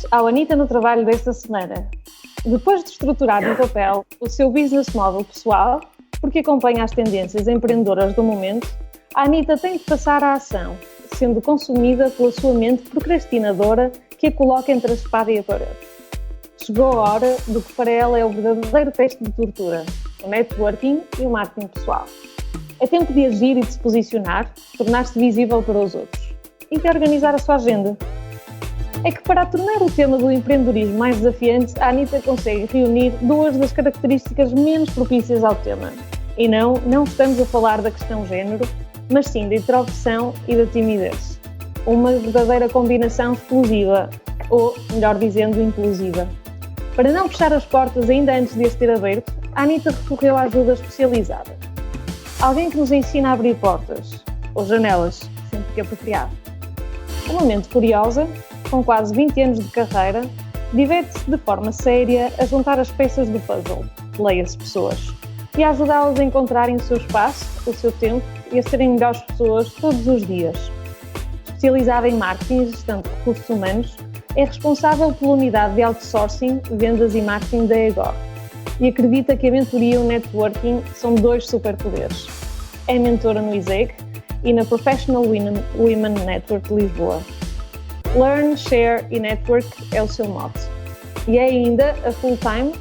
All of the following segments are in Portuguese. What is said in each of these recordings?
Bem-vindos ao Anitta no Trabalho desta semana. Depois de estruturar no papel o seu business model pessoal, porque acompanha as tendências empreendedoras do momento, a Anitta tem de passar à ação, sendo consumida pela sua mente procrastinadora que a coloca entre a espada e a parede. Chegou a hora do que para ela é o verdadeiro teste de tortura, o networking e o marketing pessoal. É tempo de agir e de se posicionar, tornar-se visível para os outros e de organizar a sua agenda. É que para tornar o tema do empreendedorismo mais desafiante, a Anitta consegue reunir duas das características menos propícias ao tema. E não estamos a falar da questão género, mas sim da introversão e da timidez. Uma verdadeira combinação explosiva, ou, melhor dizendo, implosiva. Para não fechar as portas ainda antes de as ter aberto, a Anitta recorreu à ajuda especializada. Alguém que nos ensina a abrir portas, ou janelas, sempre que apropriado. Uma mente curiosa, com quase 20 anos de carreira, diverte-se de forma séria a juntar as peças do puzzle, leia-se pessoas, e a ajudá-las a encontrarem o seu espaço, o seu tempo e a serem melhores pessoas todos os dias. Especializada em marketing e gestão de recursos humanos, é responsável pela unidade de outsourcing, vendas e marketing da Egor e acredita que a mentoria e o networking são dois superpoderes. É mentora no ISEG e na Professional Women Network de Lisboa. Learn, Share e Network é o seu mote. E é ainda, a full-time,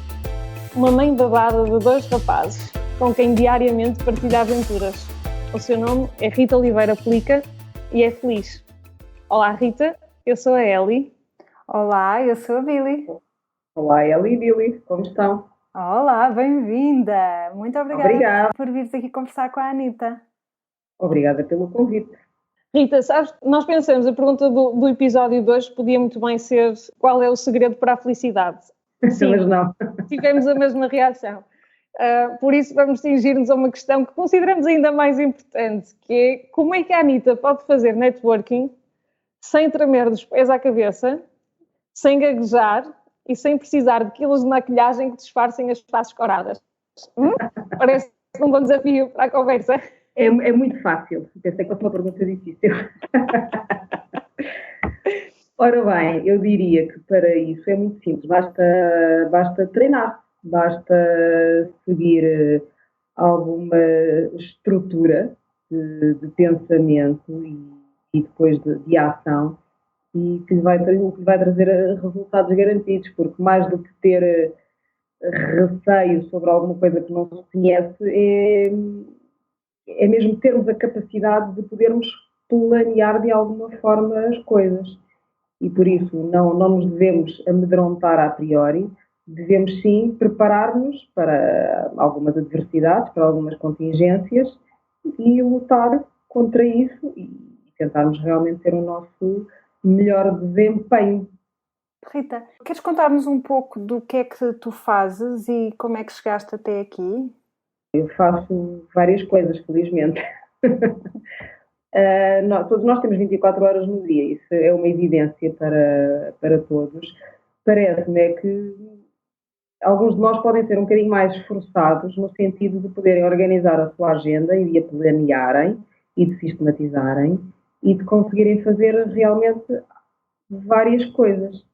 uma mãe babada de dois rapazes, com quem diariamente partilha aventuras. O seu nome é Rita Oliveira Pelica e é feliz. Olá Rita, eu sou a Ellie. Olá, eu sou a Billy. Olá Ellie e Billy, como estão? Olá, bem-vinda! Muito Obrigada por vires aqui conversar com a Anitta. Obrigada pelo convite. Rita, sabes, nós pensamos, a pergunta do episódio 2 podia muito bem ser qual é o segredo para a felicidade? Sim, mas não. Tivemos a mesma reação. Por isso vamos cingir-nos a uma questão que consideramos ainda mais importante, que é como é que a Anitta pode fazer networking sem tremer dos pés à cabeça, sem gaguejar e sem precisar de quilos de maquilhagem que disfarcem as faces coradas? Parece um bom desafio para a conversa. É muito fácil. Pensei que fosse uma pergunta difícil. Ora bem, eu diria que para isso é muito simples. Basta treinar. Basta seguir alguma estrutura de pensamento e depois de ação e que lhe vai trazer resultados garantidos, porque mais do que ter receio sobre alguma coisa que não se conhece, é mesmo termos a capacidade de podermos planear de alguma forma as coisas. E por isso não nos devemos amedrontar a priori, devemos sim preparar-nos para algumas adversidades, para algumas contingências e lutar contra isso e tentarmos realmente ter o nosso melhor desempenho. Rita, queres contar-nos um pouco do que é que tu fazes e como é que chegaste até aqui? Eu faço várias coisas, felizmente. Todos nós temos 24 horas no dia, isso é uma evidência para todos. Parece-me que alguns de nós podem ser um bocadinho mais esforçados no sentido de poderem organizar a sua agenda e de a planearem e de sistematizarem e de conseguirem fazer realmente várias coisas.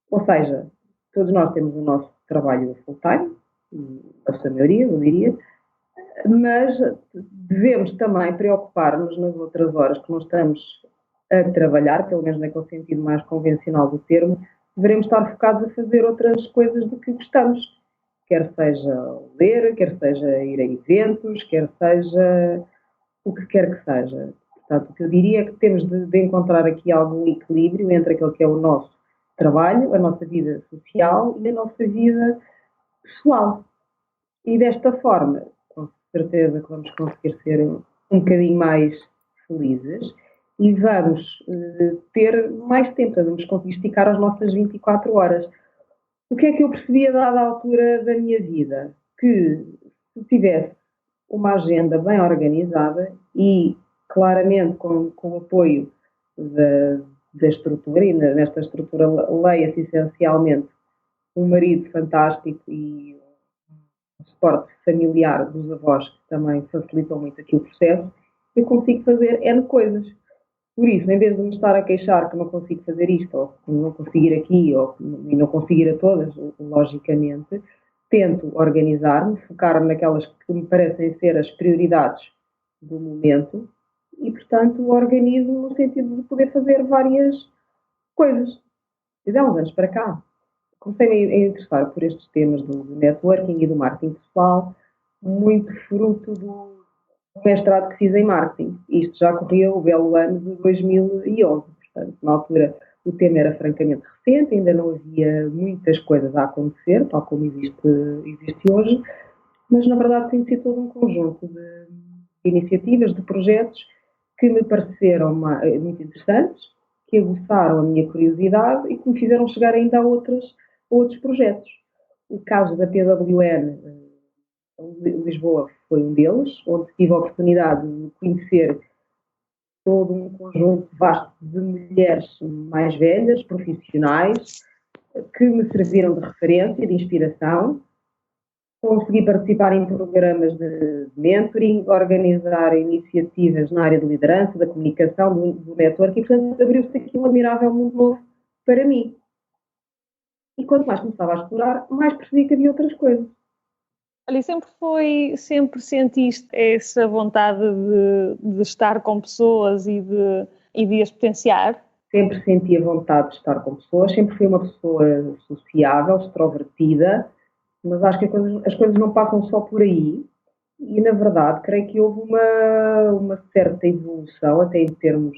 Ou seja, todos nós temos o nosso trabalho full-time, a sua maioria, eu diria, mas devemos também preocupar-nos nas outras horas que não estamos a trabalhar, pelo menos naquele sentido mais convencional do termo, devemos estar focados a fazer outras coisas de que gostamos. Quer seja ler, quer seja ir a eventos, quer seja o que quer que seja. Portanto, o que eu diria é que temos de encontrar aqui algum equilíbrio entre aquele que é o nosso trabalho, a nossa vida social e a nossa vida pessoal. E desta forma, com certeza que vamos conseguir ser um bocadinho mais felizes e vamos ter mais tempo, vamos conseguir esticar as nossas 24 horas. O que é que eu percebi a dada altura da minha vida? Que se tivesse uma agenda bem organizada e claramente com o apoio da estrutura, e nesta estrutura leia-se essencialmente um marido fantástico e o suporte familiar dos avós, que também facilitam muito aqui o processo, eu consigo fazer N coisas. Por isso, em vez de me estar a queixar que não consigo fazer isto, ou que não consigo ir aqui, e não consigo ir a todas, logicamente, tento organizar-me, focar-me naquelas que me parecem ser as prioridades do momento e, portanto, organizo no sentido de poder fazer várias coisas. Desde há uns anos para cá, comecei-me a interessar por estes temas do networking e do marketing pessoal, muito fruto do mestrado que fiz em marketing. Isto já corria o belo ano de 2011. Portanto, na altura, o tema era francamente recente, ainda não havia muitas coisas a acontecer, tal como existe hoje, mas, na verdade, tem sido todo um conjunto de iniciativas, de projetos que me pareceram muito interessantes, que aguçaram a minha curiosidade e que me fizeram chegar ainda a outros projetos. O caso da PWN Lisboa foi um deles, onde tive a oportunidade de conhecer todo um conjunto vasto de mulheres mais velhas, profissionais, que me serviram de referência, de inspiração. Consegui participar em programas de mentoring, organizar iniciativas na área de liderança, da comunicação, do network, e, portanto, abriu-se aqui um admirável mundo novo para mim. E quanto mais começava a explorar, mais percebi que havia outras coisas. Olha, sempre sentiste essa vontade de estar com pessoas e de as potenciar? Sempre senti a vontade de estar com pessoas, sempre fui uma pessoa sociável, extrovertida, mas acho que as coisas não passam só por aí e, na verdade, creio que houve uma certa evolução, até em termos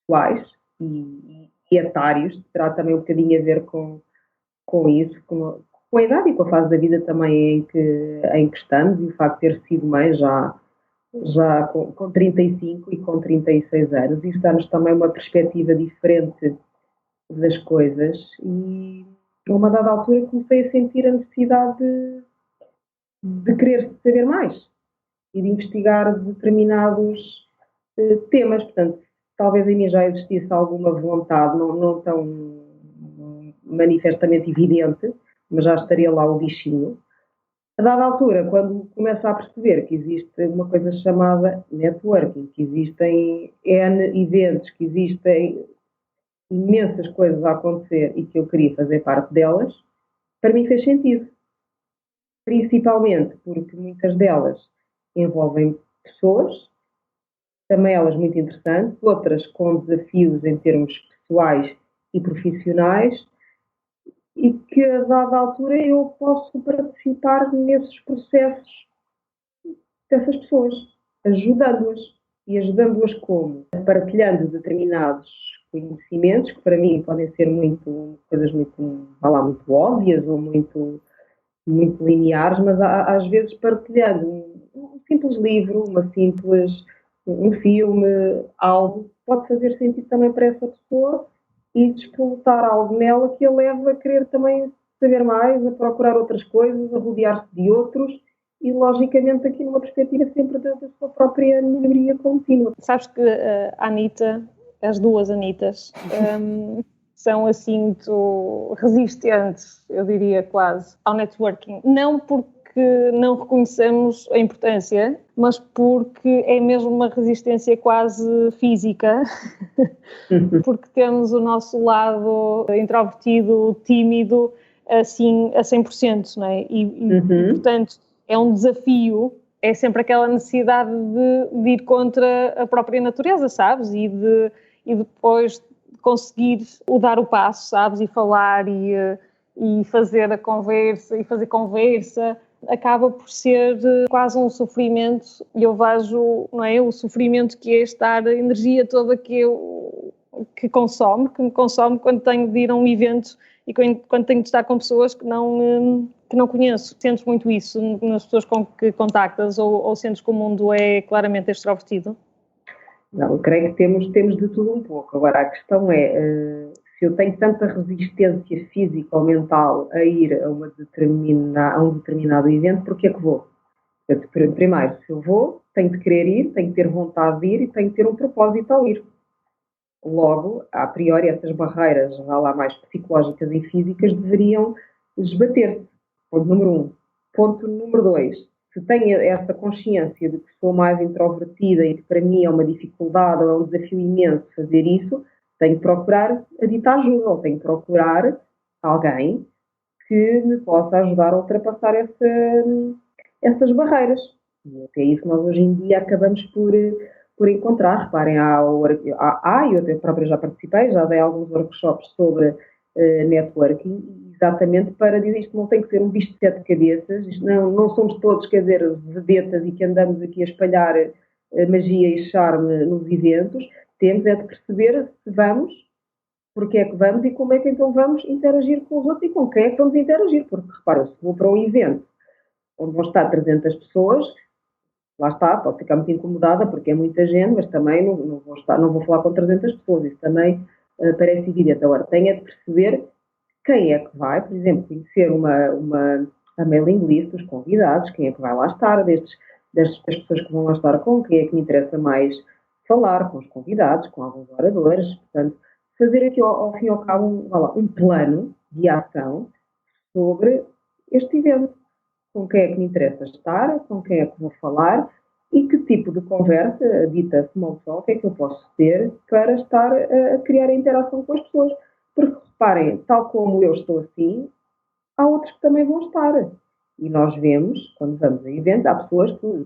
pessoais e etários, terá também um bocadinho a ver com isso, com a idade e com a fase da vida também em que estamos, e o facto de ter sido mãe já com 35 e com 36 anos. Isso dá-nos também uma perspectiva diferente das coisas e, a uma dada altura, comecei a sentir a necessidade de querer saber mais e de investigar determinados temas. Portanto, talvez em mim já existisse alguma vontade, não tão manifestamente evidente, mas já estaria lá o bichinho. A dada altura, quando começa a perceber que existe uma coisa chamada networking, que existem N eventos, que existem imensas coisas a acontecer e que eu queria fazer parte delas, para mim fez sentido. Principalmente porque muitas delas envolvem pessoas, também elas muito interessantes, outras com desafios em termos pessoais e profissionais, e que a dada altura eu posso participar nesses processos dessas pessoas, ajudando-as. E ajudando-as como? Partilhando determinados conhecimentos, que para mim podem ser coisas muito óbvias ou muito lineares, mas às vezes partilhando um simples livro, um filme, algo, pode fazer sentido também para essa pessoa e despertar algo nela que a leva a querer também saber mais, a procurar outras coisas, a rodear-se de outros e, logicamente, aqui numa perspectiva sempre da sua própria melhoria contínua. Sabes que a Anitta, as duas Anitas, são assim muito resistentes, eu diria quase, ao networking. Não porque não reconhecemos a importância, mas porque é mesmo uma resistência quase física, porque temos o nosso lado introvertido, tímido, assim a 100%, não é? E portanto, é um desafio, é sempre aquela necessidade de ir contra a própria natureza, sabes? E depois conseguir dar o passo, sabes? E falar e fazer a conversa, e fazer conversa, acaba por ser quase um sofrimento, e eu vejo, não é, o sofrimento que é estar, a energia toda que me consome quando tenho de ir a um evento e quando tenho de estar com pessoas que não conheço. Sentes muito isso nas pessoas com que contactas ou sentes que o mundo é claramente extrovertido? Não, eu creio que temos de tudo um pouco. Agora, a questão é, se eu tenho tanta resistência física ou mental a ir a um determinado evento, por que é que vou? Primeiro, se eu vou, tenho de querer ir, tenho de ter vontade de ir e tenho de ter um propósito ao ir. Logo, a priori, essas barreiras, vá lá, mais psicológicas e físicas, deveriam esbater-se. Ponto número 1. Ponto número 2. se tenho essa consciência de que sou mais introvertida e que para mim é uma dificuldade ou é um desafio imenso fazer isso, tenho que procurar a dita ajuda, ou tenho que procurar alguém que me possa ajudar a ultrapassar essas barreiras. E até isso nós hoje em dia acabamos por encontrar. Reparem, e eu até própria já participei, já dei alguns workshops sobre networking, exatamente para dizer isto não tem que ser um bicho de sete cabeças, isto não somos todos, quer dizer, vedetas e que andamos aqui a espalhar magia e charme nos eventos, temos é de perceber se vamos, porque é que vamos e como é que então vamos interagir com os outros e com quem é que vamos interagir, porque repara, se vou para um evento onde vão estar 300 pessoas, lá está, pode ficar muito incomodada porque é muita gente, mas também não vou falar com 300 pessoas, isso também parece evidente. Agora, tenho é de perceber quem é que vai, por exemplo, conhecer a mailing list dos convidados, quem é que vai lá estar, das pessoas que vão lá estar, com quem é que me interessa mais falar, com os convidados, com alguns oradores, portanto, fazer aqui ao fim e ao cabo um plano de ação sobre este evento. Com quem é que me interessa estar, com quem é que vou falar e que tipo de conversa, dita small talk, é que eu posso ter para estar a criar a interação com as pessoas. Porque, reparem, tal como eu estou assim, há outros que também vão estar. E nós vemos, quando vamos a eventos, há pessoas que,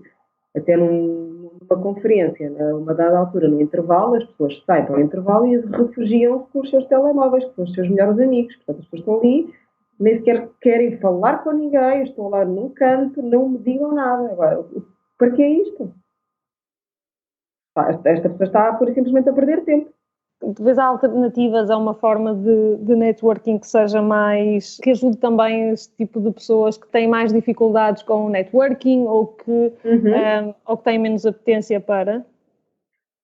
até numa conferência, numa dada altura, no intervalo, as pessoas saem para o intervalo e refugiam-se com os seus telemóveis, com os seus melhores amigos. Portanto, as pessoas estão ali, nem sequer querem falar com ninguém, estão lá num canto, não me digam nada. Agora, para que é isto? Esta pessoa está, pura e simplesmente, a perder tempo. Talvez há alternativas a uma forma de networking que seja mais, que ajude também este tipo de pessoas que têm mais dificuldades com o networking ou que têm menos apetência para?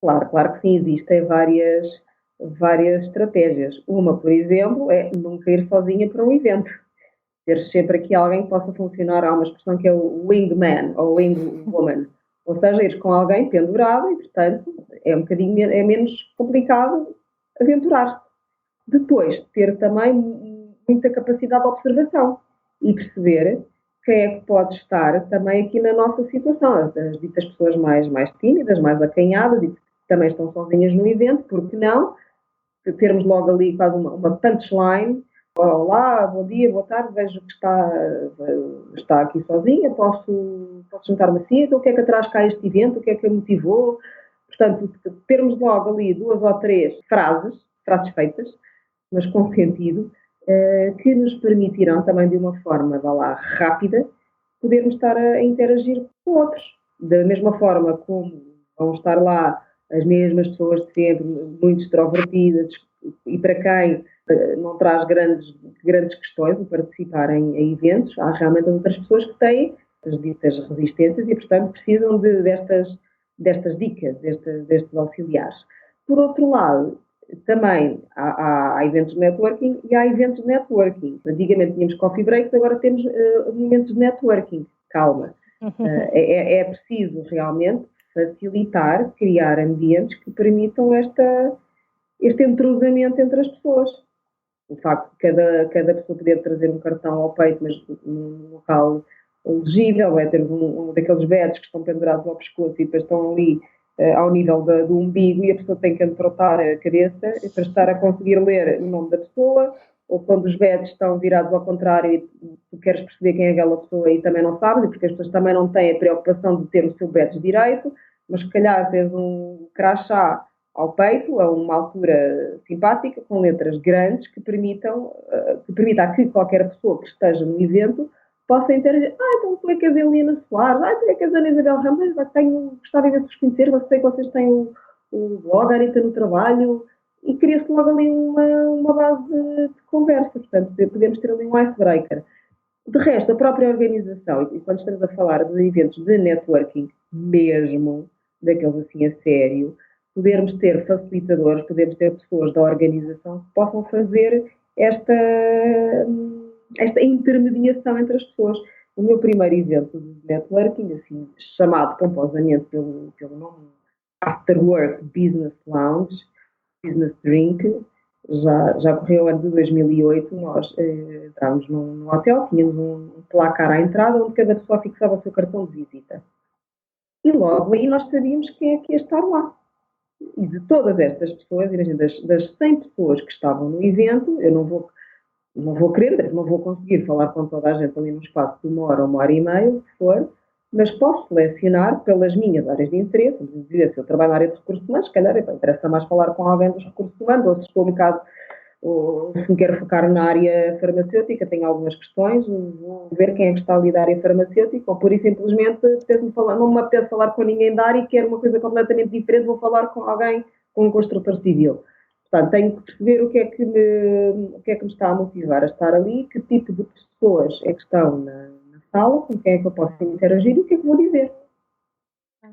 Claro que sim, existem várias estratégias. Uma, por exemplo, é nunca ir sozinha para um evento. Ter sempre aqui alguém que possa funcionar. Há uma expressão que é o wingman ou wingwoman. Ou seja, ir com alguém pendurado e, portanto, é menos complicado aventurar. Depois, ter também muita capacidade de observação e perceber quem é que pode estar também aqui na nossa situação. As ditas pessoas mais tímidas, mais acanhadas e que também estão sozinhas no evento, porque não? Termos logo ali quase uma punchline. Olá, bom dia, boa tarde, vejo que está aqui sozinha, posso juntar-me assim, então o que é que atrás cá este evento, o que é que a motivou? Portanto, termos logo ali 2 ou 3 frases feitas, mas com sentido, que nos permitirão também de uma forma, rápida, podermos estar a interagir com outros. Da mesma forma como vão estar lá as mesmas pessoas de sempre, muito extrovertidas, e para quem não traz grandes questões de participar em eventos, há realmente outras pessoas que têm as ditas resistências e, portanto, precisam destas dicas, destes auxiliares. Por outro lado, também há eventos de networking e há eventos de networking. Antigamente tínhamos coffee breaks, agora temos momentos de networking. Calma. É preciso realmente facilitar, criar ambientes que permitam este entrosamento entre as pessoas. O facto de cada pessoa poder trazer um cartão ao peito, mas num local legível, vai ter um daqueles badges que estão pendurados ao pescoço e depois estão ali ao nível do umbigo e a pessoa tem que entrotar a cabeça para estar a conseguir ler o nome da pessoa, ou quando os badges estão virados ao contrário e tu queres perceber quem é aquela pessoa e também não sabes, porque as pessoas também não têm a preocupação de ter o seu badge direito, mas se calhar tens um crachá ao peito, a uma altura simpática, com letras grandes que permita que qualquer pessoa que esteja no evento possa interagir. Então tu é que és a Helena Soares, tu é que és a Ana Isabel Ramos, gostava de vos conhecer, sei que vocês têm o blog, a Arita no Trabalho, e cria-se logo ali uma base de conversa, portanto, podemos ter ali um icebreaker. De resto, a própria organização, e quando estamos a falar de eventos de networking, mesmo, daqueles assim a sério, podermos ter facilitadores, podemos ter pessoas da organização que possam fazer esta intermediação entre as pessoas. O meu primeiro evento de networking, assim, chamado pomposamente pelo nome After Work Business Lounge, Business Drink, já correu o ano de 2008, nós entrávamos num hotel, tínhamos um placar à entrada onde cada pessoa fixava o seu cartão de visita. E logo aí nós sabíamos quem é que ia estar lá. E de todas estas pessoas, imagina, das 100 pessoas que estavam no evento, eu não vou querer, não vou conseguir falar com toda a gente ali no espaço de 1 hora e meia, o que for, mas posso selecionar pelas minhas áreas de interesse. Se eu trabalho na área de recursos humanos, se calhar interessa mais falar com alguém dos recursos humanos, ou se estou um bocado, ou se me quero focar na área farmacêutica, tenho algumas questões, vou ver quem é que está ali da área farmacêutica, ou por isso simplesmente não me apetece falar com ninguém da área e quero uma coisa completamente diferente, vou falar com alguém, com um construtor civil. Portanto, tenho que perceber o que é que me está a motivar a estar ali, que tipo de pessoas é que estão na sala, com quem é que eu posso interagir e o que é que vou dizer.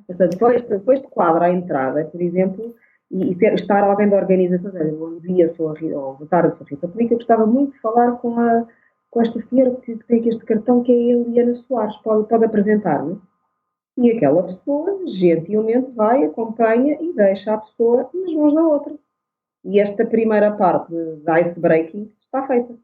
Portanto, depois de quadro à entrada, por exemplo, e estar alguém da organização, bom dia, sou a Rita, ou boa tarde, sou a Rita Pelica, eu gostava muito de falar com esta senhora que tem aqui este cartão, que é a Eliana Soares, pode apresentar-me? E aquela pessoa, gentilmente, vai, acompanha e deixa a pessoa nas mãos da outra. E esta primeira parte de ice-breaking está feita.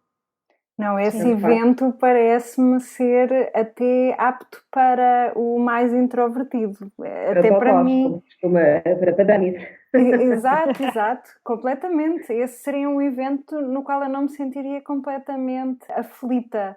Não, esse evento parece-me ser até apto para o mais introvertido. Até para mim. Para Danis. Exato, completamente. Esse seria um evento no qual eu não me sentiria completamente aflita.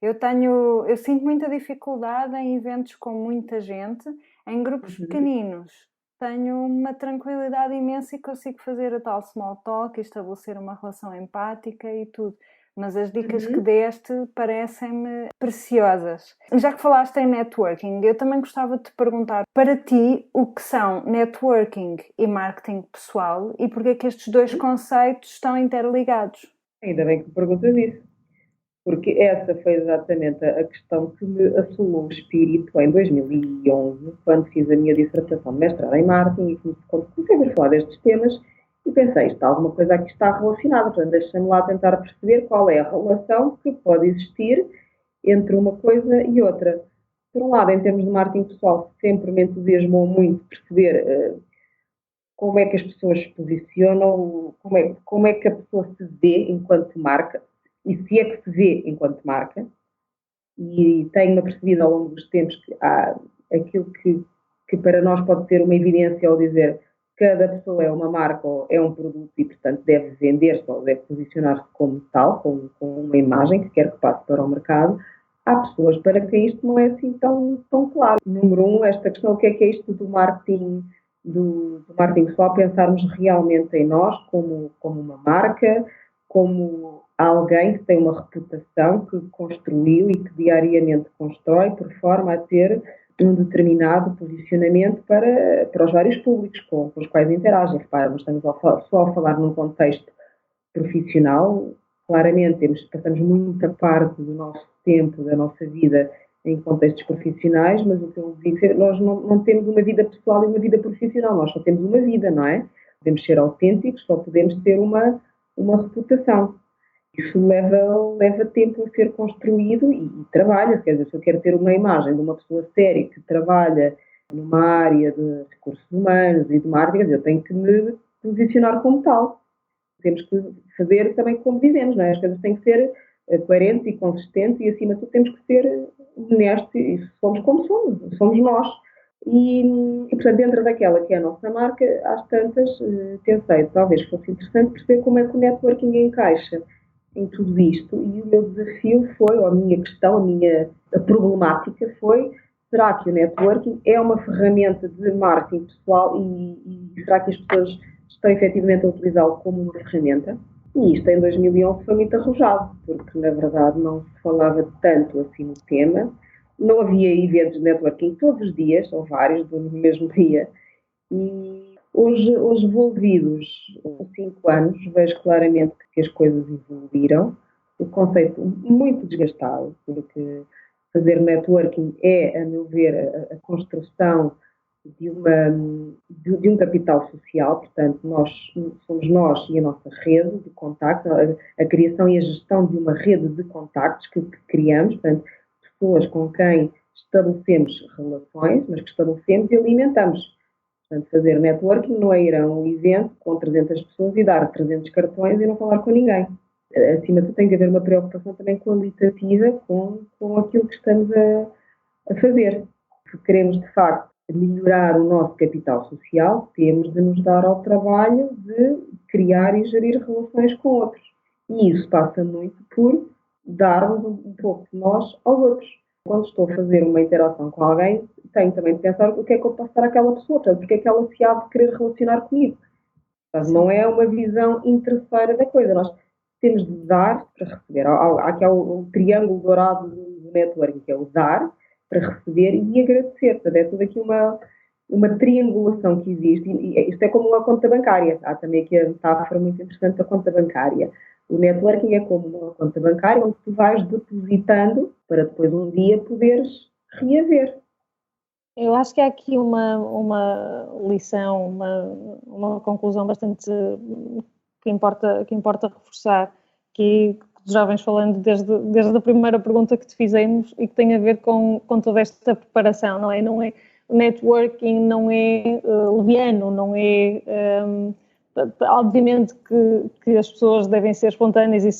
Eu sinto muita dificuldade em eventos com muita gente, em grupos pequeninos. Tenho uma tranquilidade imensa e consigo fazer a tal small talk, estabelecer uma relação empática e tudo. Mas as dicas que deste parecem-me preciosas. Já que falaste em networking, eu também gostava de te perguntar, para ti, o que são networking e marketing pessoal e porque é que estes dois conceitos estão interligados? Ainda bem que me perguntas isso, porque essa foi exatamente a questão que me assolou o espírito em 2011, quando fiz a minha dissertação de mestrado em marketing e comecei a ver falar destes temas. E pensei, está alguma coisa aqui está relacionada, portanto, deixa-me lá tentar perceber qual é a relação que pode existir entre uma coisa e outra. Por um lado, em termos de marketing pessoal, sempre me entusiasmou muito perceber como é que as pessoas se posicionam, como é que a pessoa se vê enquanto marca, e se é que se vê enquanto marca. E tenho-me percebido ao longo dos tempos que há aquilo que para nós pode ser uma evidência ao dizer cada pessoa é uma marca ou é um produto e, portanto, deve vender-se ou deve posicionar-se como tal, com uma imagem que quer que passe para o mercado. Há pessoas para quem isto não é assim tão claro. Número 1, esta questão, o que é isto do marketing pessoal, pensarmos realmente em nós como uma marca, como alguém que tem uma reputação, que construiu e que diariamente constrói por forma a ter um determinado posicionamento para os vários públicos com os quais interagem. Repara, nós estamos só a falar num contexto profissional. Claramente, passamos muita parte do nosso tempo, da nossa vida, em contextos profissionais, mas o que eu digo é que nós não temos uma vida pessoal e uma vida profissional, nós só temos uma vida, não é? Podemos ser autênticos, só podemos ter uma reputação. Isso leva tempo a ser construído e trabalha. Quer dizer, se eu quero ter uma imagem de uma pessoa séria que trabalha numa área de recursos humanos e de marketing, eu tenho que me posicionar como tal. Temos que fazer também como dizemos, não é? As coisas têm que ser coerentes e consistentes e, acima de tudo, temos que ser honestos e somos como somos nós. E, portanto, dentro daquela que é a nossa marca, às tantas, pensei, talvez fosse interessante perceber como é que o networking encaixa em tudo isto, e o meu desafio foi, ou a minha questão, a problemática foi, será que o networking é uma ferramenta de marketing pessoal e será que as pessoas estão efetivamente a utilizá-lo como uma ferramenta? E isto em 2011 foi muito arrojado, porque na verdade não se falava tanto assim no tema, não havia eventos de networking todos os dias, ou vários, no mesmo dia, e hoje envolvidos há 5 anos, vejo claramente que as coisas evoluíram, o conceito muito desgastado, porque fazer networking é, a meu ver, a construção de um capital social, portanto, somos nós e a nossa rede de contactos, a criação e a gestão de uma rede de contactos que criamos, portanto, pessoas com quem estabelecemos relações, mas que estabelecemos e alimentamos. Portanto, fazer networking não é ir a um evento com 300 pessoas e dar 300 cartões e não falar com ninguém. Acima de tudo, tem que haver uma preocupação também qualitativa com aquilo que estamos a fazer. Se queremos, de facto, melhorar o nosso capital social, temos de nos dar ao trabalho de criar e gerir relações com outros. E isso passa muito por darmos um pouco de nós aos outros. Quando estou a fazer uma interação com alguém, tenho também de pensar o que é que eu posso dar àquela pessoa, portanto, porque é que ela se há de querer relacionar comigo. Portanto, não é uma visão interesseira da coisa. Nós temos de dar para receber. Há aqui o triângulo dourado do networking, que é o dar para receber e agradecer. Portanto, é tudo aqui uma triangulação que existe. E isto é como uma conta bancária. Há também aqui a metáfora muito interessante da conta bancária. O networking é como uma conta bancária onde tu vais depositando para depois um dia poderes reaver. Eu acho que há aqui uma lição, uma conclusão bastante que importa reforçar, que os jovens falando desde a primeira pergunta que te fizemos e que tem a ver com toda esta preparação, não é? Não é o networking não é leviano, não é... obviamente que as pessoas devem ser espontâneas e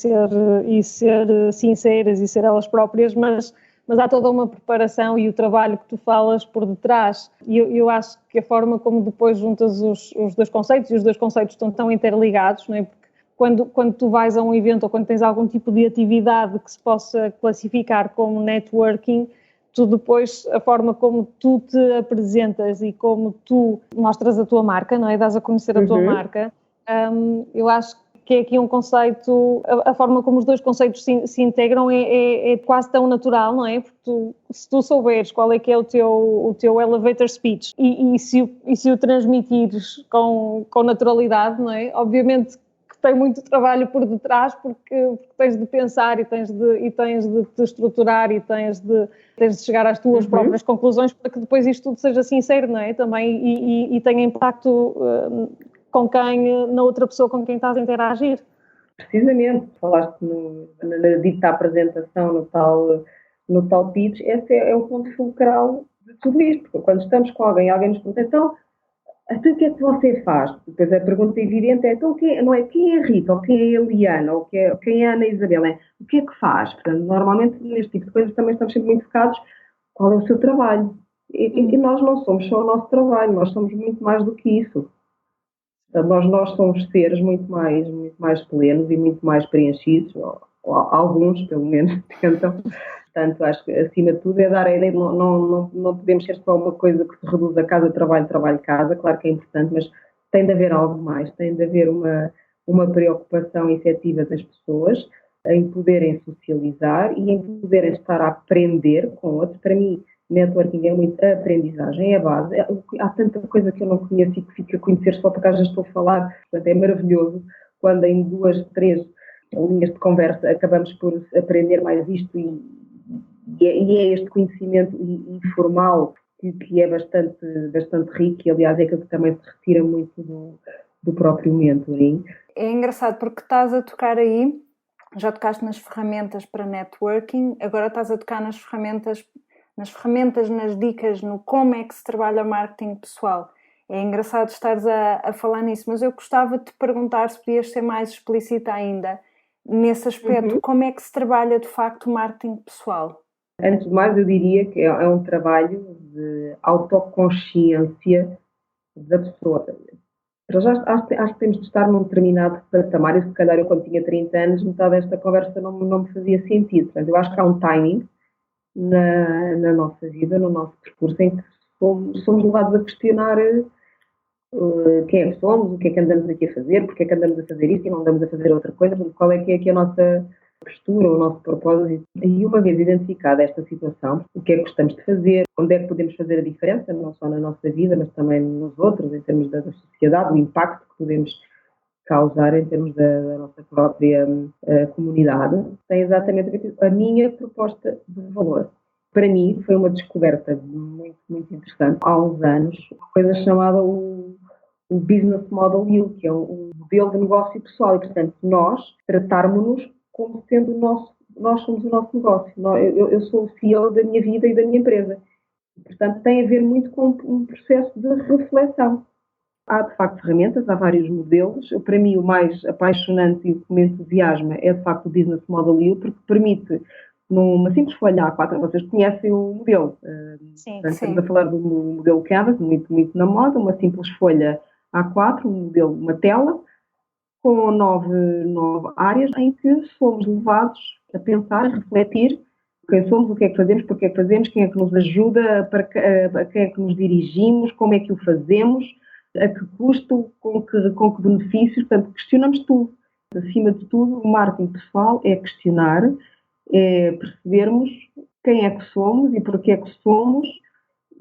ser sinceras e ser elas próprias, mas há toda uma preparação e o trabalho que tu falas por detrás. E eu acho que a forma como depois juntas os dois conceitos, e os dois conceitos estão tão interligados, não é? Porque quando tu vais a um evento ou quando tens algum tipo de atividade que se possa classificar como networking, tu depois, a forma como tu te apresentas e como tu mostras a tua marca, não é? Dás a conhecer a tua marca, eu acho que é aqui um conceito, a forma como os dois conceitos se integram é quase tão natural, não é? Porque se tu souberes qual é que é o teu elevator speech e se o transmitires com naturalidade, não é? Obviamente que tem muito trabalho por detrás porque tens de pensar e tens de te estruturar e tens de chegar às tuas próprias conclusões para que depois isto tudo seja sincero, não é? Também e tenha impacto na outra pessoa com quem estás a interagir. Precisamente, falaste na dita apresentação, no tal pitch, esse é o ponto fulcral de tudo isto, porque quando estamos com alguém nos pergunta, então o que é que você faz? Depois a pergunta evidente é, então quem é a Rita, ou quem é a Eliana, ou quem é a Ana Isabela? O que é que faz? Portanto, normalmente neste tipo de coisas também estamos sempre muito focados qual é o seu trabalho. E nós não somos só o nosso trabalho, nós somos muito mais do que isso. Portanto, nós somos seres muito mais plenos e muito mais preenchidos, ou alguns, pelo menos, tentam. Portanto, acho que, acima de tudo, é dar a ideia de não podemos ser só uma coisa que se reduz a casa, trabalho, casa. Claro que é importante, mas tem de haver algo mais. Tem de haver uma preocupação efetiva das pessoas em poderem socializar e em poderem estar a aprender com outros. Para mim, networking é muito a aprendizagem, é a base. Há tanta coisa que eu não conheço e que fico a conhecer só porque já estou a falar. Portanto, é maravilhoso quando em 2, 3 linhas de conversa acabamos por aprender mais isto e é este conhecimento informal que é bastante rico e, aliás, é aquilo que também se retira muito do próprio mentoring. É engraçado porque estás a tocar aí, já tocaste nas ferramentas para networking, agora estás a tocar nas ferramentas, nas dicas, no como é que se trabalha marketing pessoal. É engraçado estares a falar nisso, mas eu gostava de te perguntar se podias ser mais explícita ainda nesse aspecto, como é que se trabalha de facto o marketing pessoal? Antes de mais, eu diria que é um trabalho de autoconsciência da pessoa. Já acho que temos de estar num determinado patamar, e se calhar eu quando tinha 30 anos, metade desta conversa não me fazia sentido. Portanto, eu acho que há um timing na nossa vida, no nosso percurso, em que somos levados a questionar quem é que somos, o que é que andamos aqui a fazer, porque é que andamos a fazer isso e não andamos a fazer outra coisa, qual é que é aqui a nossa postura, o nosso propósito. E uma vez identificada esta situação, o que é que gostamos de fazer, onde é que podemos fazer a diferença, não só na nossa vida, mas também nos outros, em termos da sociedade, o impacto que podemos causar em termos da nossa própria comunidade, tem exatamente a minha proposta de valor. Para mim, foi uma descoberta muito, muito interessante. Há uns anos, uma coisa chamada o Business Model You, que é um modelo de negócio pessoal. E, portanto, nós tratarmos-nos como sendo nós somos o nosso negócio. Eu sou o CEO da minha vida e da minha empresa. Portanto, tem a ver muito com um processo de reflexão. Há, de facto, ferramentas, há vários modelos. Para mim, o mais apaixonante e o que me entusiasma é, de facto, o Business Model U, porque permite, numa simples folha A4, vocês conhecem o modelo. Sim, portanto, estamos a falar do modelo Canvas, muito, muito na moda, uma simples folha A4, um modelo, uma tela, com nove áreas em que somos levados a pensar, a refletir quem somos, o que é que fazemos, porque é que fazemos, quem é que nos ajuda, a quem é que nos dirigimos, como é que o fazemos, a que custo, com que benefícios. Portanto, questionamos tudo. Acima de tudo, o marketing pessoal é questionar, é percebermos quem é que somos e porquê é que somos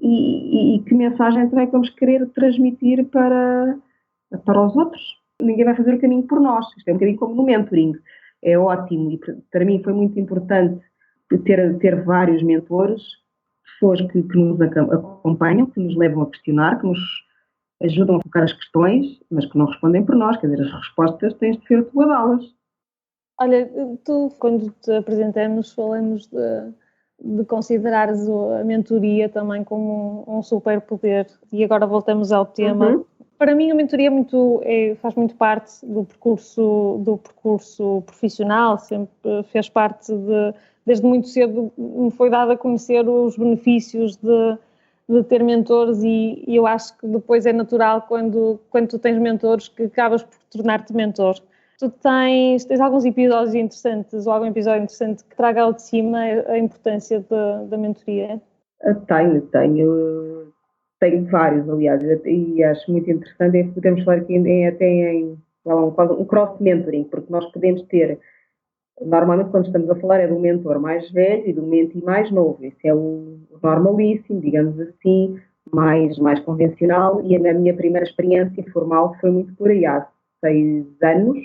e que mensagem também vamos querer transmitir para os outros. Ninguém vai fazer o caminho por nós. Isto é um bocadinho como no mentoring. É ótimo e para mim foi muito importante ter vários mentores, pessoas que nos acompanham, que nos levam a questionar, que nos ajudam a colocar as questões, mas que não respondem por nós. Quer dizer, as respostas tens de ser tu a dá-las. Olha, tu, quando te apresentamos, falamos de considerares a mentoria também como um superpoder. E agora voltamos ao tema. Uhum. Para mim, a mentoria faz muito parte do percurso profissional, sempre fez parte desde muito cedo me foi dado a conhecer os benefícios de ter mentores e eu acho que depois é natural quando tu tens mentores que acabas por tornar-te mentor. Tu tens alguns episódios interessantes ou algum episódio interessante que traga ao de cima a importância da mentoria? Tenho vários, aliás, e acho muito interessante, podemos falar aqui até em um cross-mentoring, porque nós podemos ter, normalmente quando estamos a falar é do mentor mais velho e do mentee mais novo, isso é o normalíssimo, digamos assim, mais convencional, e a minha primeira experiência formal foi muito por aí, há 6 anos,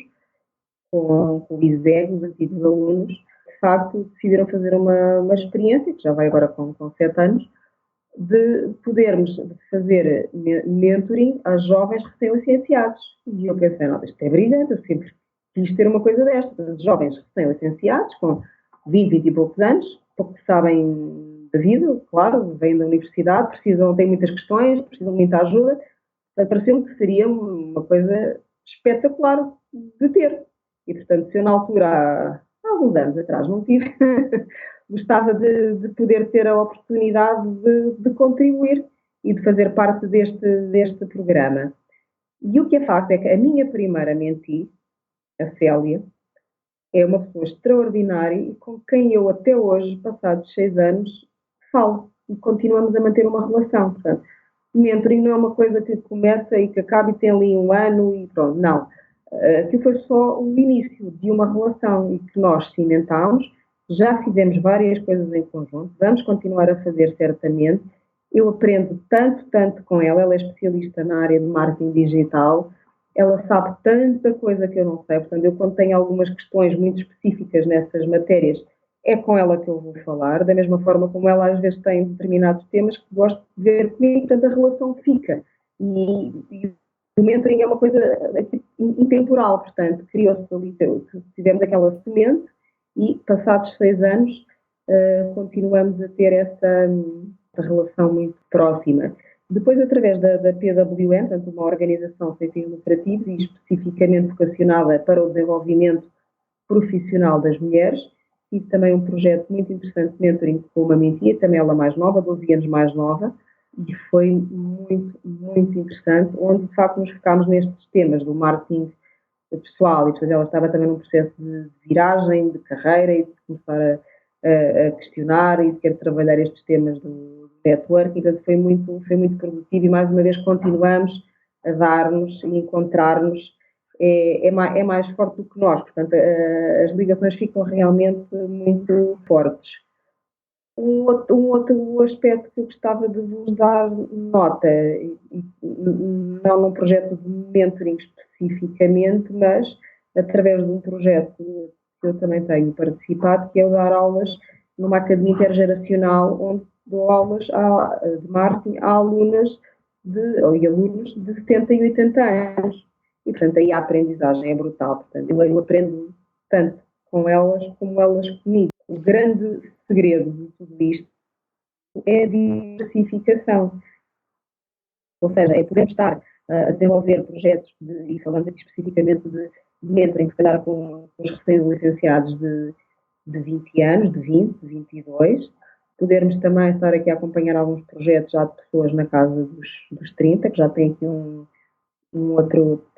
com o ISEG, os antigos alunos, de facto decidiram fazer uma experiência, que já vai agora com 7 anos, de podermos fazer mentoring a jovens recém-licenciados. E eu pensei, não, isto é brilhante, eu sempre quis ter uma coisa destas. Jovens recém-licenciados, com 20 e poucos anos, pouco sabem da vida, claro, vêm da universidade, têm muitas questões, precisam de muita ajuda. Pareceu-me que seria uma coisa espetacular de ter. E, portanto, se eu na altura, há alguns anos atrás, não tive, gostava de poder ter a oportunidade de contribuir e de fazer parte deste programa. E o que é facto é que a minha primeira mentee, a Célia, é uma pessoa extraordinária e com quem eu até hoje, passados 6 anos, falo e continuamos a manter uma relação. Portanto, mentoring não é uma coisa que começa e que acaba e tem ali um ano e pronto, não. Aquilo foi só o início de uma relação e que nós cimentámos. Já fizemos várias coisas em conjunto, vamos continuar a fazer certamente. Eu aprendo tanto com ela, ela é especialista na área de marketing digital, ela sabe tanta coisa que eu não sei, portanto, eu quando tenho algumas questões muito específicas nessas matérias, é com ela que eu vou falar, da mesma forma como ela às vezes tem determinados temas que gosto de ver comigo, portanto a relação fica. E o mentoring é uma coisa intemporal, portanto, criou-se ali, tivemos aquela semente e passados 6 anos continuamos a ter essa relação muito próxima. Depois, através da PWM, portanto, uma organização sem fins lucrativos e especificamente vocacionada para o desenvolvimento profissional das mulheres, tive também um projeto muito interessante de mentoring com uma mentee, também ela mais nova, 12 anos mais nova, e foi muito interessante, onde de facto nos focámos nestes temas do marketing pessoal e depois ela estava também num processo de viragem, de carreira e de começar a questionar e de querer trabalhar estes temas do networking, portanto foi muito produtivo e mais uma vez continuamos a dar-nos e encontrar-nos, é mais forte do que nós, portanto as ligações ficam realmente muito fortes. Um outro aspecto que eu gostava de vos dar nota, não num projeto de mentoring especificamente, mas através de um projeto que eu também tenho participado, que é o dar aulas numa academia intergeracional, onde dou aulas de marketing a alunas e alunos de 70 e 80 anos. E, portanto, aí a aprendizagem é brutal. Portanto, eu aprendo tanto com elas como elas comigo. O grande segredo de tudo isto é a diversificação. Ou seja, é poder estar a desenvolver projetos, e falando aqui especificamente de mentoring, se calhar com os recém-licenciados de 20 anos, de 20, de 22, podermos também estar aqui a acompanhar alguns projetos já de pessoas na casa dos 30, que já têm aqui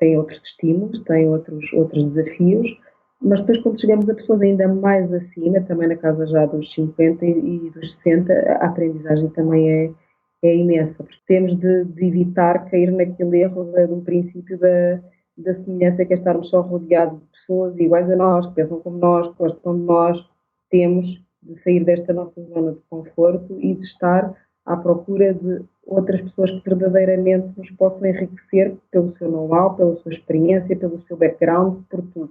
têm outros estímulos, têm outros desafios, mas depois quando chegamos a pessoas ainda mais acima, também na casa já dos 50 e dos 60, a aprendizagem também é imensa, porque temos de evitar cair naquele erro do princípio da semelhança, que é estarmos só rodeados de pessoas iguais a nós, que pensam como nós, que gostam de nós. Temos de sair desta nossa zona de conforto e de estar à procura de outras pessoas que verdadeiramente nos possam enriquecer pelo seu know-how, pela sua experiência, pelo seu background, por tudo.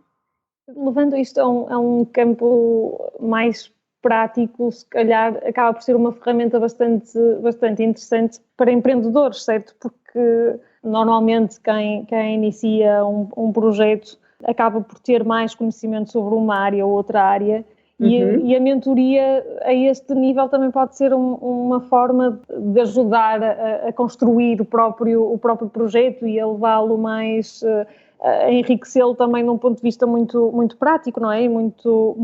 Levando isto a um campo mais prático, se calhar acaba por ser uma ferramenta bastante interessante para empreendedores, certo? Porque normalmente quem inicia um projeto acaba por ter mais conhecimento sobre uma área ou outra área. E a mentoria a este nível também pode ser uma forma de ajudar a construir o próprio projeto e a levá-lo mais, a enriquecê-lo também num ponto de vista muito, muito prático, não é? Muito...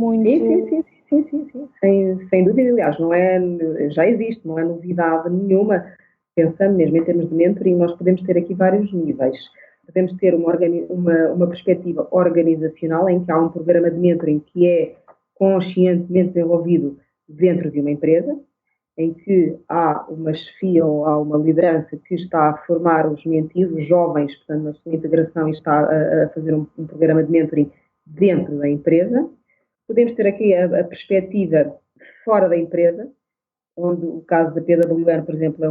Sim. Sem dúvida, aliás, já existe, não é novidade nenhuma. Pensando mesmo em termos de mentoring, nós podemos ter aqui vários níveis. Podemos ter uma perspectiva organizacional em que há um programa de mentoring que é conscientemente desenvolvido dentro de uma empresa, em que há uma chefia ou há uma liderança que está a formar os mentis, os jovens, portanto, na sua integração, e está a fazer um programa de mentoring dentro da empresa. Podemos ter aqui a perspectiva fora da empresa, onde o caso da PwC, por exemplo,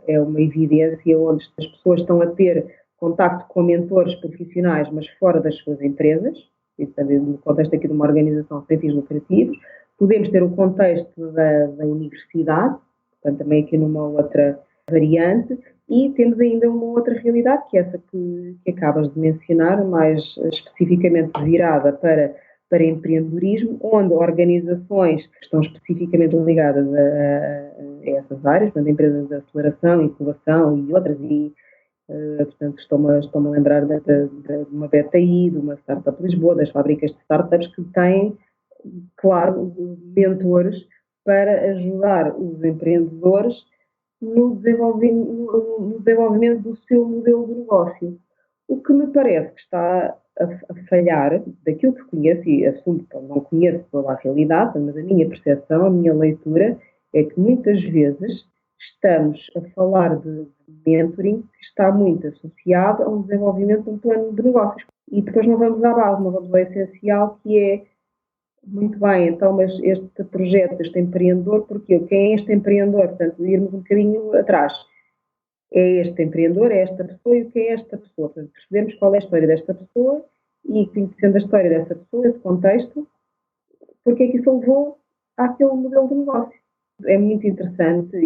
é uma evidência, onde as pessoas estão a ter contacto com mentores profissionais, mas fora das suas empresas, isso também no contexto aqui de uma organização sem fins lucrativos. Podemos ter o contexto da universidade, portanto também aqui numa outra variante, e temos ainda uma outra realidade, que é essa que acabas de mencionar, mais especificamente virada para empreendedorismo, onde organizações que estão especificamente ligadas a essas áreas, portanto, empresas de aceleração, incubação e outras, portanto, estou-me a lembrar de uma BTI, de uma Startup Lisboa, das fábricas de startups que têm, claro, mentores para ajudar os empreendedores no desenvolvimento do seu modelo de negócio. O que me parece que está a falhar, daquilo que conheço, e assumo que não conheço toda a realidade, mas a minha percepção, a minha leitura, é que muitas vezes estamos a falar de mentoring que está muito associado a um desenvolvimento de um plano de negócios. E depois não vamos à base, não vamos ao essencial, que é, muito bem, então, mas este projeto, este empreendedor, porquê? Quem é este empreendedor? Portanto, irmos um bocadinho atrás. É este empreendedor, é esta pessoa, e o que é esta pessoa? Portanto, percebemos qual é a história desta pessoa e, conhecendo a história desta pessoa, esse contexto, porque é que isso levou àquele modelo de negócio. É muito interessante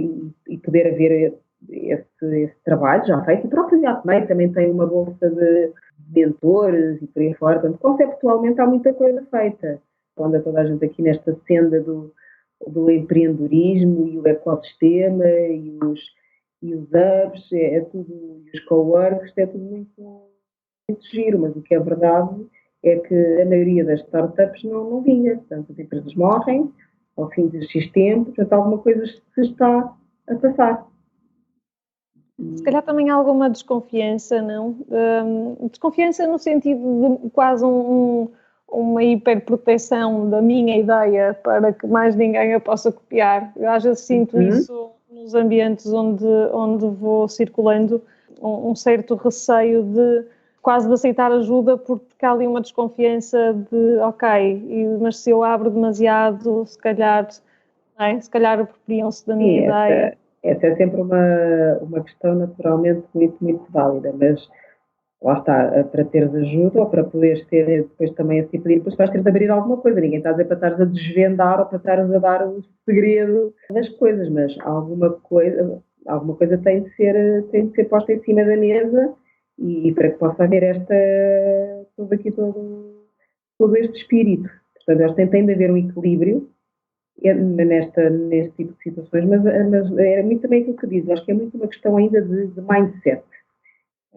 e poder haver esse trabalho já feito. E o próprio IAPMEI também tem uma bolsa de mentores e por aí fora. Portanto, conceptualmente há muita coisa feita. Onde toda a gente aqui nesta senda do empreendedorismo e o ecossistema e os hubs, é tudo, e os coworks, é tudo muito, muito giro, mas o que é verdade é que a maioria das startups não vinga. Portanto, as empresas morrem ao fim de X tempo, portanto, alguma coisa se está a passar. Se calhar também há alguma desconfiança, não? Desconfiança no sentido de quase uma hiperproteção da minha ideia para que mais ninguém a possa copiar. Eu às vezes sinto isso nos ambientes onde vou circulando, um certo receio de quase de aceitar ajuda porque há ali uma desconfiança de ok, mas se eu abro demasiado, se calhar apropriam-se da minha ideia. Essa é sempre uma questão naturalmente muito, muito válida, mas lá está, para teres ajuda ou para poderes ter depois também assim pedir, depois vais ter de abrir alguma coisa. Ninguém está a dizer para estares a desvendar ou para estares a dar o segredo das coisas, mas alguma coisa tem de ser posta em cima da mesa e para que possa haver todo este espírito. Portanto, tem de haver um equilíbrio neste tipo de situações, mas é muito também aquilo que diz, acho que é muito uma questão ainda de mindset.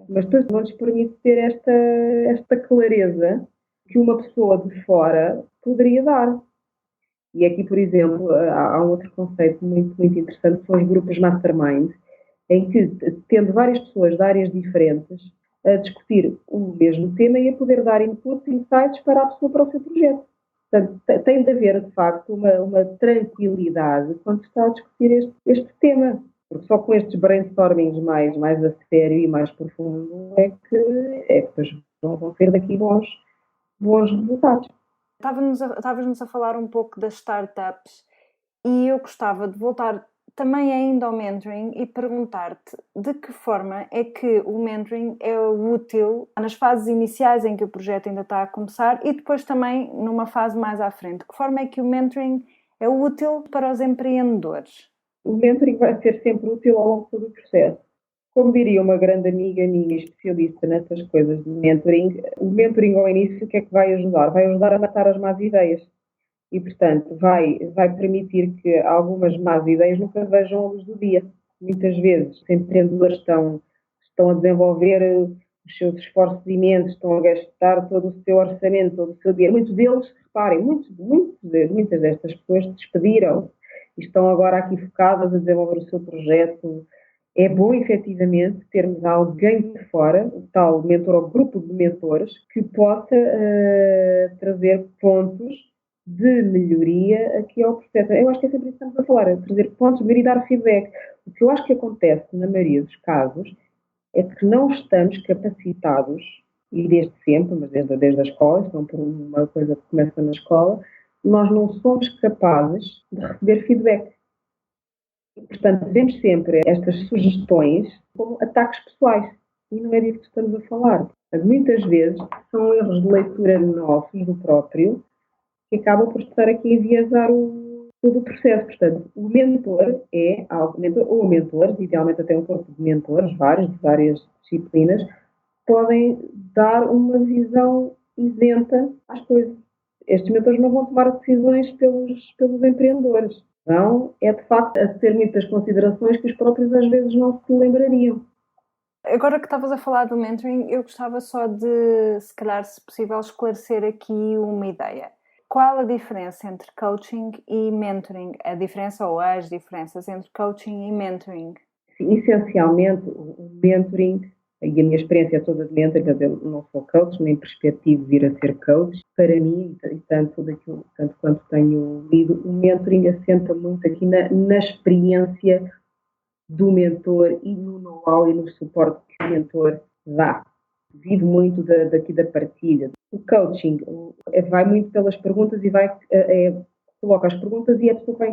Mas depois não lhes permite ter esta clareza que uma pessoa de fora poderia dar. E aqui, por exemplo, há um outro conceito muito, muito interessante, são os grupos mastermind, em que, tendo várias pessoas de áreas diferentes, a discutir o mesmo tema e a poder dar inputs e insights para a pessoa, para o seu projeto. Portanto, tem de haver, de facto, uma tranquilidade quando se está a discutir este tema. Porque só com estes brainstormings mais a sério e mais profundo é que depois vão ser daqui bons resultados. Estavas-nos a falar um pouco das startups e eu gostava de voltar também ainda ao mentoring e perguntar-te de que forma é que o mentoring é útil nas fases iniciais em que o projeto ainda está a começar e depois também numa fase mais à frente. De que forma é que o mentoring é útil para os empreendedores? O mentoring vai ser sempre útil ao longo de todo o processo. Como diria uma grande amiga minha, especialista nessas coisas de mentoring, o mentoring ao início o que é que vai ajudar? Vai ajudar a matar as más ideias. E, portanto, vai permitir que algumas más ideias nunca vejam a luz do dia. Muitas vezes, os empreendedores estão a desenvolver os seus esforços imensos, estão a gastar todo o seu orçamento, todo o seu dinheiro. Muitos deles, reparem, muitas destas pessoas despediram e estão agora aqui focadas a desenvolver o seu projeto. É bom, efetivamente, termos alguém de fora, o tal mentor ou grupo de mentores, que possa trazer pontos de melhoria aqui ao processo. Eu acho que é sempre isso que estamos a falar, trazer pontos de melhoria e dar feedback. O que eu acho que acontece, na maioria dos casos, é que não estamos capacitados, e desde sempre, mas desde a escola, então por uma coisa que começa na escola, nós não somos capazes de receber feedback. E, portanto, vemos sempre estas sugestões como ataques pessoais. E não é disso que estamos a falar. Muitas vezes são erros de leitura nossos, do próprio, que acabam por estar aqui a enviesar todo o processo. Portanto, o mentor ou mentores, idealmente até um corpo de mentores, de várias disciplinas, podem dar uma visão isenta às coisas. Estes mentores não vão tomar decisões pelos empreendedores. Então, é de facto a ter muitas considerações que os próprios às vezes não se lembrariam. Agora que estavas a falar do mentoring, eu gostava só de, se calhar, se possível, esclarecer aqui uma ideia. Qual a diferença entre coaching e mentoring? A diferença ou as diferenças entre coaching e mentoring? Sim, essencialmente, o mentoring, e a minha experiência toda de mentoring, eu não sou coach, nem perspectivo vir a ser coach. Para mim, e tanto quanto tenho lido, o mentoring assenta muito aqui na experiência do mentor e no know-how e no suporte que o mentor dá. Vive muito daqui da partilha. O coaching vai muito pelas perguntas e coloca as perguntas e a pessoa vai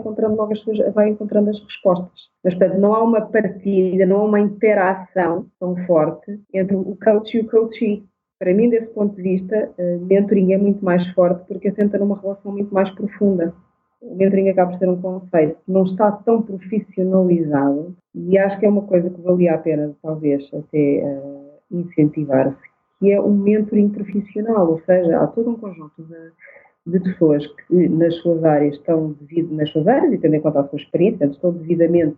encontrando as respostas. Mas, portanto, não há uma partilha, não há uma interação tão forte entre o coach e o coachee. Para mim, desse ponto de vista, mentoring é muito mais forte porque assenta numa relação muito mais profunda. O mentoring acaba por ser um conceito que não está tão profissionalizado e acho que é uma coisa que valia a pena, talvez, até incentivar-se, que é um mentoring profissional, ou seja, há todo um conjunto de pessoas que nas suas áreas e tendo em conta a sua experiência, estão devidamente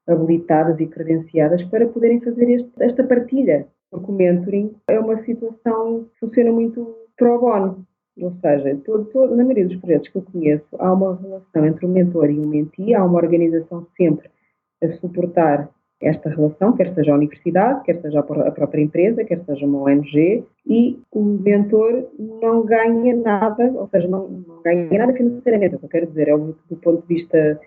habilitadas e credenciadas para poderem fazer esta partilha. Porque o mentoring é uma situação que funciona muito pro bono. Ou seja, na maioria dos projetos que eu conheço, há uma relação entre o mentor e o mentee, há uma organização sempre a suportar esta relação, quer seja a universidade, quer seja a própria empresa, quer seja uma ONG, e o mentor não ganha nada, ou seja, não ganha nada financeiramente. O que eu quero dizer é, do ponto de vista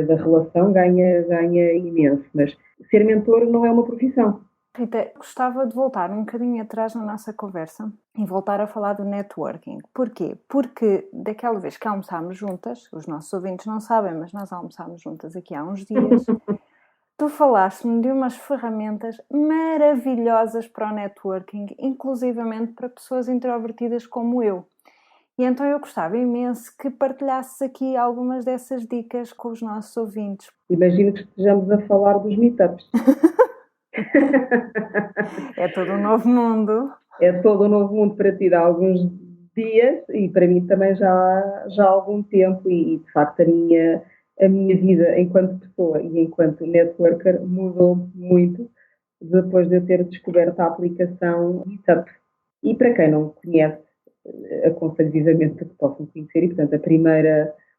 da relação, ganha imenso, mas ser mentor não é uma profissão. Rita, gostava de voltar um bocadinho atrás na nossa conversa e voltar a falar do networking. Porquê? Porque daquela vez que almoçámos juntas, os nossos ouvintes não sabem, mas nós almoçámos juntas aqui há uns dias, tu falaste-me de umas ferramentas maravilhosas para o networking, inclusivamente para pessoas introvertidas como eu. E então eu gostava imenso que partilhasses aqui algumas dessas dicas com os nossos ouvintes. Imagino que estejamos a falar dos meetups. É todo um novo mundo. É todo um novo mundo para ti. Há alguns dias, e para mim também já há algum tempo, e de facto a minha vida enquanto pessoa e enquanto networker mudou muito depois de eu ter descoberto a aplicação Meetup. E para quem não conhece, aconselho vivamente que possam conhecer, e portanto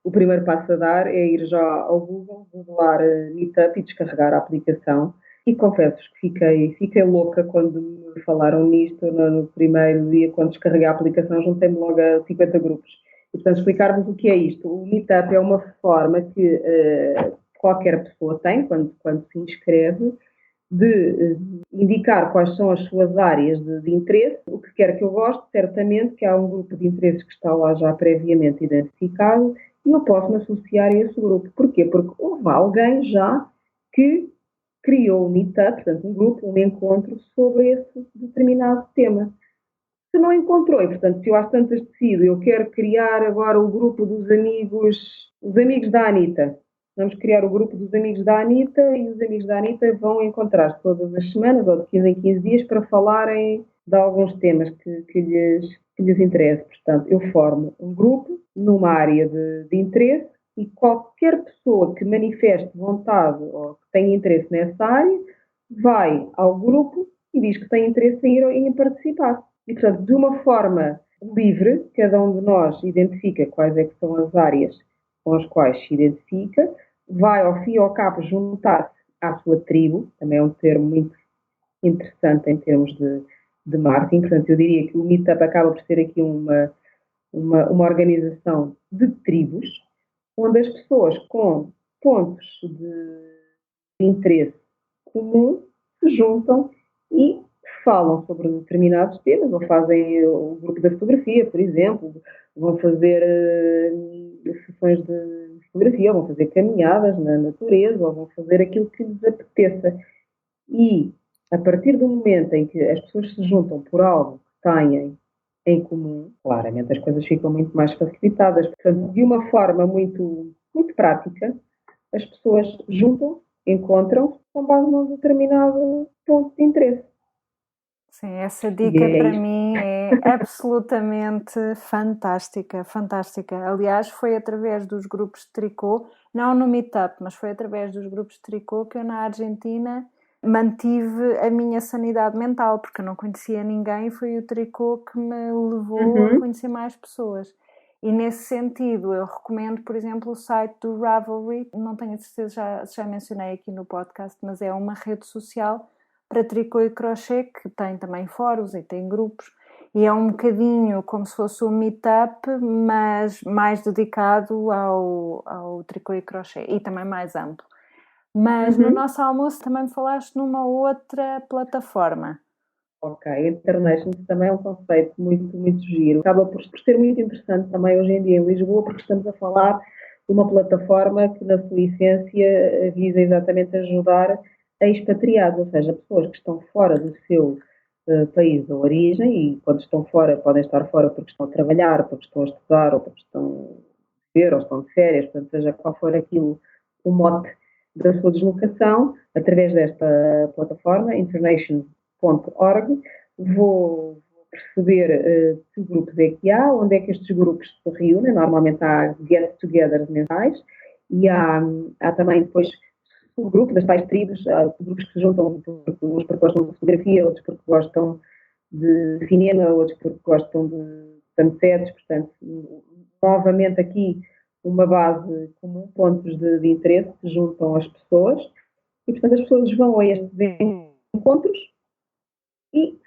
o primeiro passo a dar é ir já ao Google, googlar Meetup e descarregar a aplicação. E confesso que fiquei louca quando me falaram nisto no primeiro dia, quando descarreguei a aplicação, juntei-me logo a 50 grupos. E, portanto, explicar-vos o que é isto. O Meetup é uma forma que qualquer pessoa tem, quando se inscreve, de indicar quais são as suas áreas de interesse, o que quer que eu goste, certamente que há um grupo de interesses que está lá já previamente identificado e eu posso me associar a esse grupo. Porquê? Porque houve alguém já que criou um meetup, portanto um grupo, um encontro sobre esse determinado tema. Se não encontrou, e portanto se eu às tantas decido, eu quero criar agora o grupo dos amigos, os amigos da Anitta. Vamos criar o grupo dos amigos da Anitta e os amigos da Anitta vão encontrar todas as semanas ou de 15 em 15 dias para falarem de alguns temas que lhes interessa. Portanto, eu formo um grupo numa área de interesse e qualquer pessoa que manifeste vontade ou que tenha interesse nessa área vai ao grupo e diz que tem interesse em participar. E, portanto, de uma forma livre, cada um de nós identifica quais é que são as áreas com as quais se identifica, vai ao fim e ao cabo juntar-se à sua tribo, também é um termo muito interessante em termos de marketing, portanto eu diria que o Meetup acaba por ser aqui uma organização de tribos, onde as pessoas com pontos de interesse comum se juntam e falam sobre determinados temas, ou fazem o grupo da fotografia, por exemplo, vão fazer sessões de fotografia, ou vão fazer caminhadas na natureza, ou vão fazer aquilo que lhes apeteça. E, a partir do momento em que as pessoas se juntam por algo que têm em comum, claramente as coisas ficam muito mais facilitadas. Portanto, de uma forma muito, muito prática, as pessoas juntam, encontram-se com base num determinado ponto de interesse. Sim, essa dica para mim é absolutamente fantástica, fantástica. Aliás, foi através dos grupos de tricô, não no Meetup, mas foi através dos grupos de tricô que eu na Argentina mantive a minha sanidade mental, porque eu não conhecia ninguém e foi o tricô que me levou a conhecer mais pessoas. E nesse sentido, eu recomendo, por exemplo, o site do Ravelry, não tenho a certeza se já mencionei aqui no podcast, mas é uma rede social para tricô e crochê, que tem também fóruns e tem grupos, e é um bocadinho como se fosse um meetup, mas mais dedicado ao tricô e crochê, e também mais amplo. Mas no nosso almoço também me falaste numa outra plataforma. Ok, Internations também é um conceito muito, muito giro. Acaba por ser muito interessante também hoje em dia em Lisboa, porque estamos a falar de uma plataforma que na sua essência visa exatamente ajudar a expatriados, ou seja, pessoas que estão fora do seu país de origem e quando estão fora podem estar fora porque estão a trabalhar, porque estão a estudar ou porque estão a viver ou estão de férias, portanto seja qual for aquilo o mote da sua deslocação, através desta plataforma, internations.org, vou perceber que grupos é que há, onde é que estes grupos se reúnem, normalmente há get-togethers mensais e há também depois o grupo das tais tribos, há grupos que se juntam uns porque gostam de fotografia, outros porque gostam de cinema, outros porque gostam de sunsets, portanto, novamente aqui uma base comum, pontos de interesse que juntam as pessoas e, portanto, as pessoas vão a estes encontros e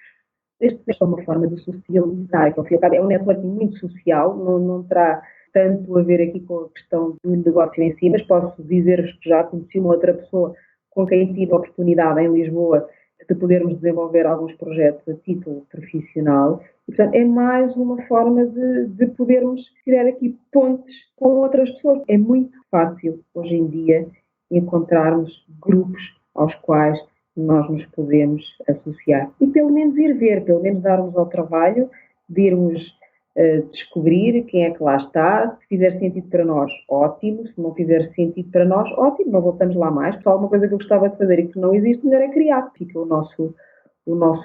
esta é uma forma de socializar, que ao fim e ao cabo é um networking muito social, não terá tanto a ver aqui com a questão do negócio em si, mas posso dizer-vos que já conheci uma outra pessoa com quem tive a oportunidade em Lisboa de podermos desenvolver alguns projetos a título profissional. E, portanto, é mais uma forma de podermos criar aqui pontes com outras pessoas. É muito fácil, hoje em dia, encontrarmos grupos aos quais nós nos podemos associar. E pelo menos ir ver, pelo menos darmos ao trabalho de irmos descobrir quem é que lá está. Se fizer sentido para nós, ótimo. Se não fizer sentido para nós, ótimo, não voltamos lá mais. Só uma coisa que eu gostava de fazer e que não existe, melhor é criar. Fica o nosso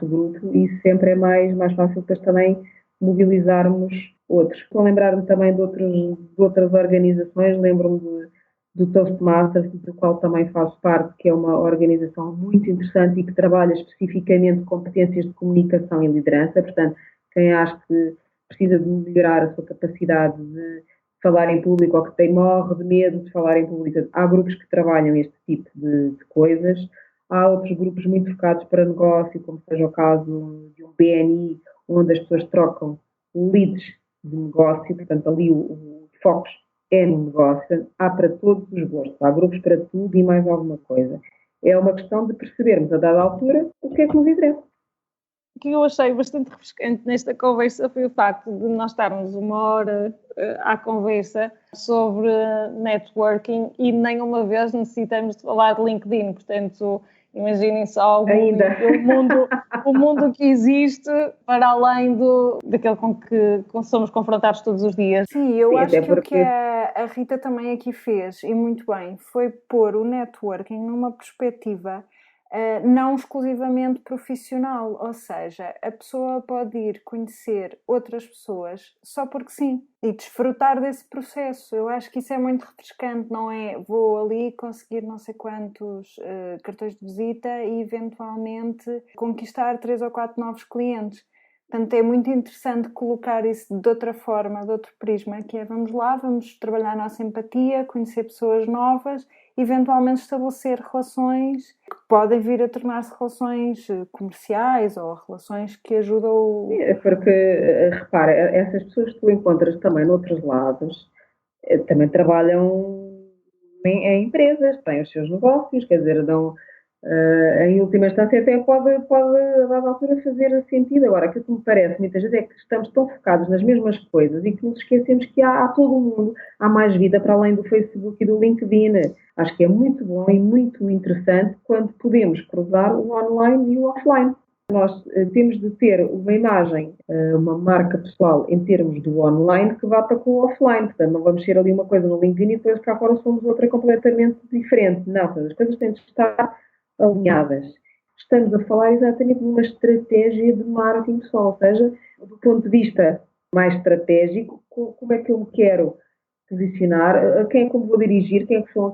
grupo e sempre é mais fácil depois também mobilizarmos outros. Estou a lembrar-me também de outras organizações, lembro-me do Toastmasters, do qual também faço parte, que é uma organização muito interessante e que trabalha especificamente competências de comunicação e liderança. Portanto, quem acha que precisa de melhorar a sua capacidade de falar em público ou que morre de medo de falar em público, há grupos que trabalham este tipo de coisas. Há outros grupos muito focados para negócio, como seja o caso de um BNI, onde as pessoas trocam leads de negócio, portanto ali o foco é no negócio. Há para todos os gostos, há grupos para tudo e mais alguma coisa. É uma questão de percebermos a dada altura o que é que nos interessa. O que eu achei bastante refrescante nesta conversa foi o facto de nós estarmos uma hora à conversa sobre networking e nenhuma vez necessitamos de falar de LinkedIn. Portanto, imaginem só o mundo que existe para além daquele com que somos confrontados todos os dias. Sim, eu acho que o que a Rita também aqui fez, e muito bem, foi pôr o networking numa perspectiva não exclusivamente profissional, ou seja, a pessoa pode ir conhecer outras pessoas só porque sim e desfrutar desse processo. Eu acho que isso é muito refrescante, não é? Vou ali conseguir não sei quantos cartões de visita e eventualmente conquistar 3 ou 4 novos clientes. Portanto, é muito interessante colocar isso de outra forma, de outro prisma, que é vamos lá, vamos trabalhar a nossa empatia, conhecer pessoas novas, eventualmente estabelecer relações que podem vir a tornar-se relações comerciais ou relações que ajudam... Porque, repara, essas pessoas que tu encontras também noutros lados, também trabalham em empresas, têm os seus negócios, quer dizer, em última instância até pode a dada altura fazer sentido. Agora, aquilo que me parece muitas vezes é que estamos tão focados nas mesmas coisas e que nos esquecemos que há todo o mundo, há mais vida para além do Facebook e do LinkedIn. Acho que é muito bom e muito interessante quando podemos cruzar o online e o offline. Nós temos de ter uma imagem, uma marca pessoal em termos do online que bata com o offline. Portanto, não vamos ser ali uma coisa no LinkedIn e depois cá fora somos outra completamente diferente. Não, as coisas têm de estar alinhadas. Estamos a falar exatamente de uma estratégia de marketing pessoal, ou seja, do ponto de vista mais estratégico, como é que eu me quero posicionar, a quem é que eu me vou dirigir, qual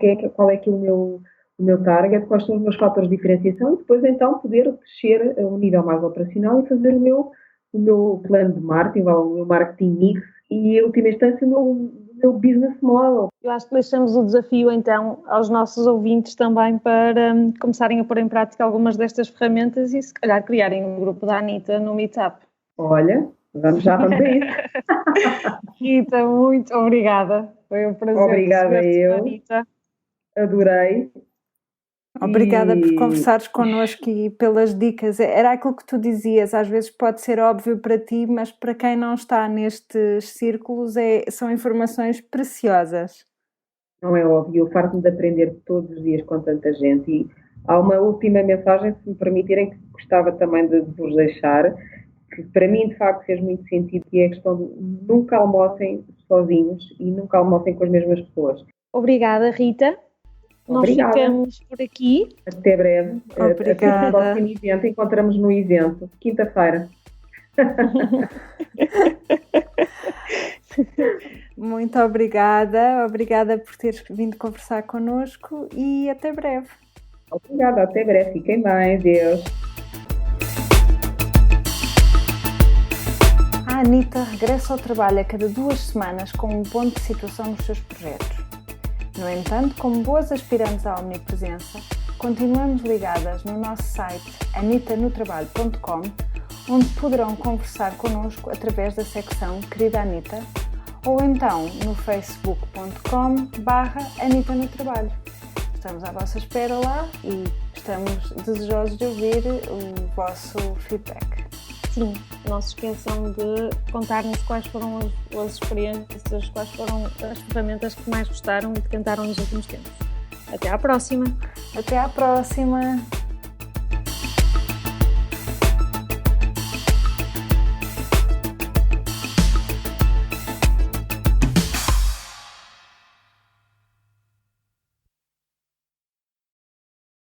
é que é o meu target, quais são os meus fatores de diferenciação e depois então poder descer a um nível mais operacional e fazer o meu plano de marketing, o meu marketing mix e, em última instância, o meu business model. Eu acho que deixamos o desafio, então, aos nossos ouvintes também para começarem a pôr em prática algumas destas ferramentas e, se calhar, criarem um grupo da Anita no Meetup. Olha, vamos a isso. Rita, muito obrigada. Foi um prazer. Obrigada eu. Anita. Adorei. Obrigada por conversares connosco e pelas dicas. Era aquilo que tu dizias, às vezes pode ser óbvio para ti, mas para quem não está nestes círculos são informações preciosas. Não é óbvio, eu farto-me de aprender todos os dias com tanta gente e há uma última mensagem, se me permitirem, que gostava também de vos deixar, que para mim de facto fez muito sentido, que é a questão de nunca almocem sozinhos e nunca almocem com as mesmas pessoas. Obrigada, Rita. Obrigada. Nós ficamos por aqui. Até breve. Obrigada. Até o próximo evento. Encontramos no evento, quinta-feira. Muito obrigada. Obrigada por teres vindo conversar connosco e até breve. Obrigada, até breve. Fiquem bem. Adeus. A Anita regressa ao trabalho a cada 2 semanas com um ponto de situação nos seus projetos. No entanto, como boas aspirantes à omnipresença, continuamos ligadas no nosso site anitanotrabalho.com, onde poderão conversar connosco através da secção Querida Anita, ou então no facebook.com/anitanotrabalho. Estamos à vossa espera lá e estamos desejosos de ouvir o vosso feedback. Sim, não se esqueçam de contar-nos quais foram as experiências, quais foram as ferramentas que mais gostaram e que tentaram nos últimos tempos. Até à próxima! Até à próxima!